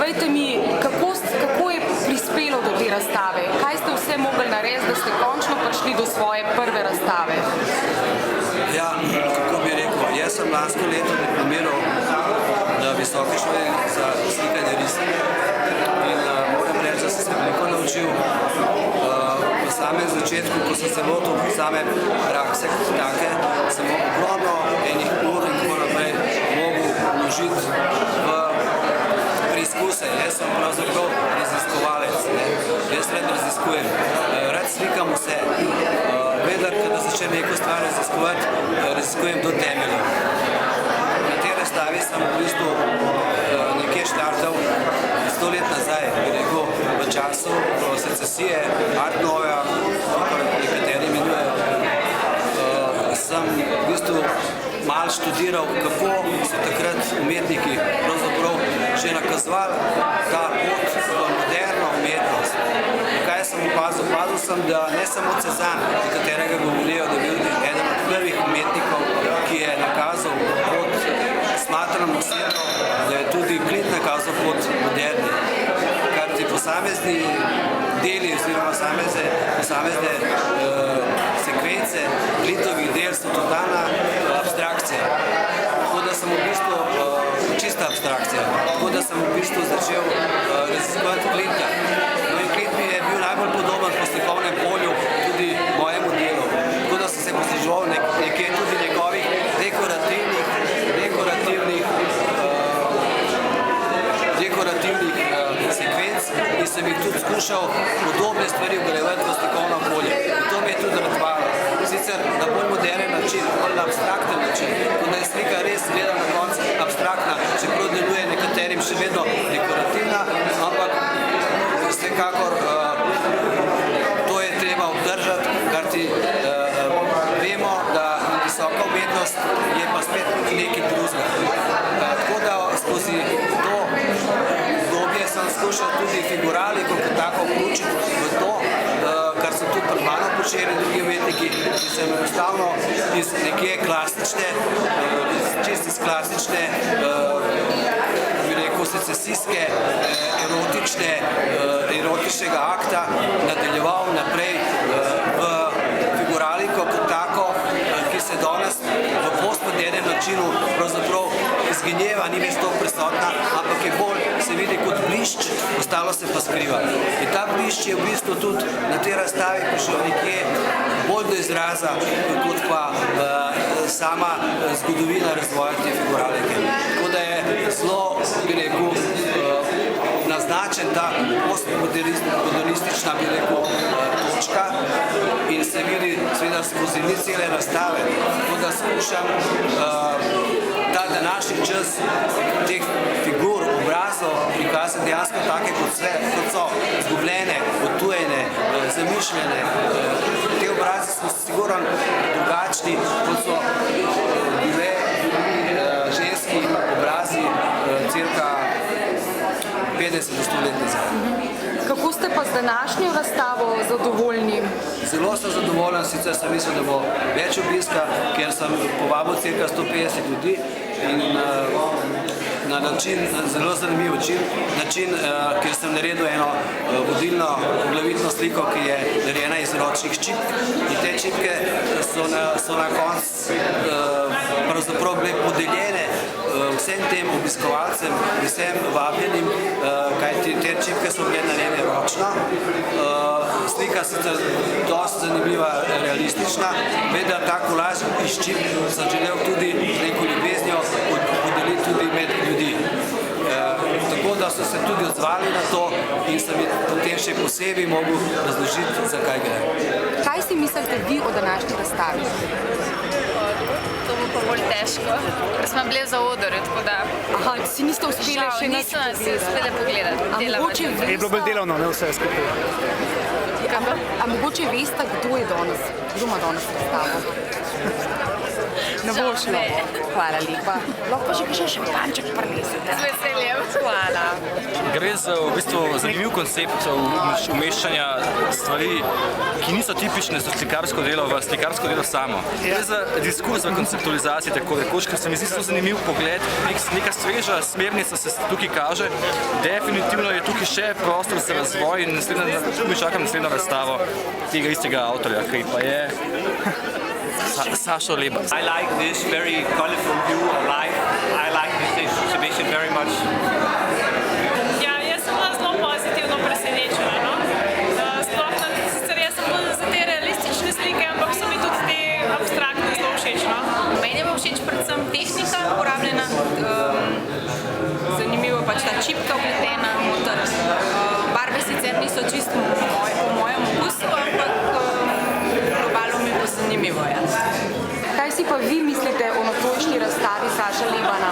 Povejte mi, kako je prispelo do te razstave? Kaj ste vse mogli narediti, da ste končno prišli do svoje prve razstave? Ja, kako bi rekel, jaz sem lansko leto diplomiral na visoki šoli za slikanje risanja in moram reči, da sem se veliko naučil. V samem začetku, ko sem se lotil same prakse kot take, sem ogromno enih ur in tako naprej mogel vložiti v preizkuse. Jaz sem pravzaprav raziskovalec, jaz rad raziskujem, rad slikam vse. Vedar, kada začnem neko stvar raziskovati, raziskujem do temelja. Na tej razstavi sem v bistvu nekje štartal 100 let nazaj, bi rekel, v času secesije, Art Nouveau, kako nekateri imenujejo. Sem v bistvu malo študiral, kako so takrat umetniki pravzaprav že nakazovali ta pot v moderno umetnost. Kaj sem opazil? Opazil sem, da ne samo Cezanne, za katerega govorijo, da je bil eden od prvih umetnikov, ki je nakazal pot smatrano osebno, da je tudi Klimt nakazal pot moderni. Kar ti posamezni deli oziroma posamezne sekvence Klimtovih del so totalna abstrakcija. Tako da sem v bistvu čista abstrakcija. Tako da sem v bistvu začel raziskovati Klimta. No in Klimt mi je bil najbolj podoben po slikovnem polju tudi mojemu delu. Tako da sem se posluževal nekje tudi njegovih dekorativnih sekvenc in sem jih tudi skušal podobne stvari vgrajevati v slikovno polje. To me je tudi razvalo. Sicer na bolj moderen način, bolj na abstrakten način, ko da je slika res gleda na konc abstraktna, čeprav deluje nekaterim še vedno dekorativna, ampak vsekakor to je treba obdržati, kar ti vemo, da visoka umetnost je pa spet nekaj drugega. Tako da skozi to obdobje sem skušal tudi figuraliko kot tako vključiti v to, kar so tudi pred mano počeli drugi umetniki, ki sem enostavno iz nekje klasične, čisto iz klasične, bi rekel, secesijske, erotičnega akta nadaljeval naprej v figuraliko kot tako, ki se danes v postmodernem načinu pravzaprav izginjeva, ni več to prisotna, ampak je bolj se vidi kot blišč, ostalo se pa skriva. In ta blišč je v bistvu tudi na tej razstavi prišel nekje bolj do izraza, kot pa sama zgodovina razvoja te figuralike. Tako da je zelo, bi rekel, naznačen ta postmodernistična, bi rekel, točka in se vidi seveda skozi ni cele razstave. Tako da skušam ta današnji čas teh figur, obrazov prikazati dejansko take kot so izgubljene, odtujene, zamišljene. Te obrazi so sigurno drugačni, kot so bile ženski obrazi cirka 50 let nazaj. Kako ste pa z današnjo razstavo zadovoljni? Zelo sem zadovoljen, sicer sem mislil, da bo več obiska, ker sem povabil cirka 150 ljudi in na način, zelo zanimiv način, ker sem naredil eno vodilno poglavitno sliko, ki je narejena iz ročnih čipk in te čipke so na koncu pravzaprav bile podeljene vsem tem obiskovalcem, vsem vabljenim, kajti te čipke so bile narejene ročno. Slika sicer dosti zanimiva, realistična, vendar ta kolaž iz čipk sem želel tudi neko ljubeznijo podeliti tudi med ljudi. Tako da so se tudi odzvali na to in sem jih potem še posebej mogel razložiti, zakaj gre. Kaj si mislite vi o današnji razstavi? To bo pa bolj težko, ker smo bili za odorju, tako da... Aha, si niste uspeli še nič nisem si uspeli pogledati. Je bilo bolj delovno, ne vse skupaj. A mogoče veste, kdo ima danes razstavo? Ne bo šlo. Hvala lepa. Lahko že kakšen šampanček prinesete. Z veseljem. Hvala. Gre za v bistvu zanimiv koncept umeščanja stvari, ki niso tipične za slikarsko delo v slikarsko delo samo. Gre za diskurs v konceptualizaciji tako rekoč, ker se mi zdi zelo zanimiv pogled, neka sveža smernica se tukaj kaže. Definitivno je tukaj še prostor za razvoj in mi čakam naslednjo razstavo tega istega avtorja, ki pa je Sašo Leba. I like this very colorful view of life. I like this exhibition very much. Ja, jaz sem bila zelo pozitivno presenečena. No? Sploh sicer jaz sem bolj za te realistične slike, ampak so mi tudi te abstraktne zelo všeč. No? Meni je pa všeč predvsem tehnika uporabljena. Zanimivo je pač ta čipka vpletena noter. Barve sicer niso čisto po mojem okusu, ampak globalno mi bo zanimivo. Ja. Kaj si pa vi mislite o nocojšnji razstavi Saša Lebana?